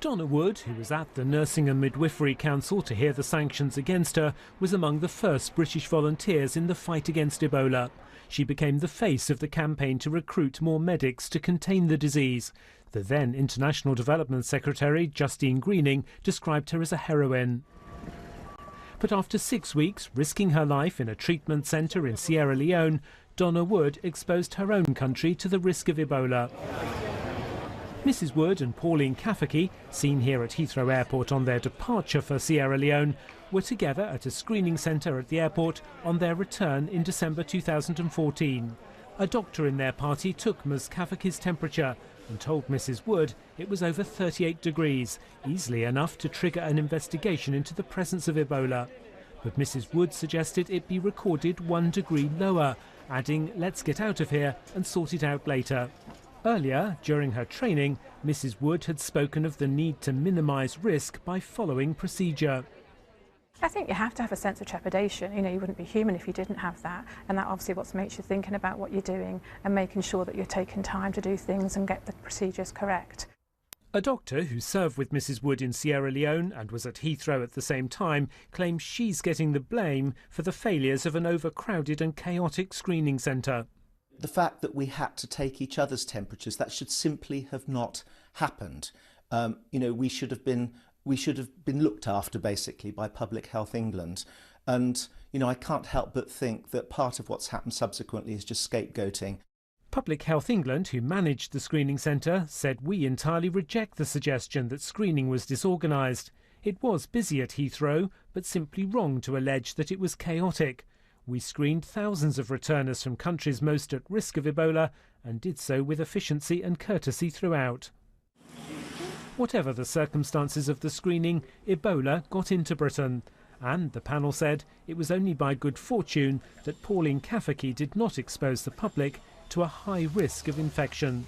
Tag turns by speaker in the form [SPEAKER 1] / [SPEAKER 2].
[SPEAKER 1] Dolly Wood, who was at the Nursing and Midwifery Council to hear the sanctions against her, was among the first British volunteers in the fight against Ebola. She became the face of the campaign to recruit more medics to contain the disease. The then International Development Secretary, Justine Greening, described her as a heroine. But after 6 weeks, risking her life in a treatment centre in Sierra Leone, Dolly Wood exposed her own country to the risk of Ebola. Mrs Wood and Pauline Kafaki, seen here at Heathrow Airport on their departure for Sierra Leone, were together at a screening centre at the airport on their return in December 2014. A doctor in their party took Ms Kafaki's temperature and told Mrs Wood it was over 38 degrees, easily enough to trigger an investigation into the presence of Ebola. But Mrs Wood suggested it be recorded 1 degree lower, adding, "Let's get out of here and sort it out later." Earlier, during her training, Mrs Wood had spoken of the need to minimise risk by following procedure.
[SPEAKER 2] I think you have to have a sense of trepidation. You wouldn't be human if you didn't have that. And that obviously what makes you thinking about what you're doing and making sure that you're taking time to do things and get the procedures correct.
[SPEAKER 1] A doctor who served with Mrs Wood in Sierra Leone and was at Heathrow at the same time claims she's getting the blame for the failures of an overcrowded and chaotic screening centre.
[SPEAKER 3] The fact that we had to take each other's temperatures, that should simply have not happened. We should have been looked after basically by Public Health England. And, I can't help but think that part of what's happened subsequently is just scapegoating.
[SPEAKER 1] Public Health England, who managed the screening centre, said we entirely reject the suggestion that screening was disorganised. It was busy at Heathrow, but simply wrong to allege that it was chaotic. We screened thousands of returners from countries most at risk of Ebola and did so with efficiency and courtesy throughout. Whatever the circumstances of the screening, Ebola got into Britain. And, the panel said, it was only by good fortune that Pauline Kafaki did not expose the public to a high risk of infection.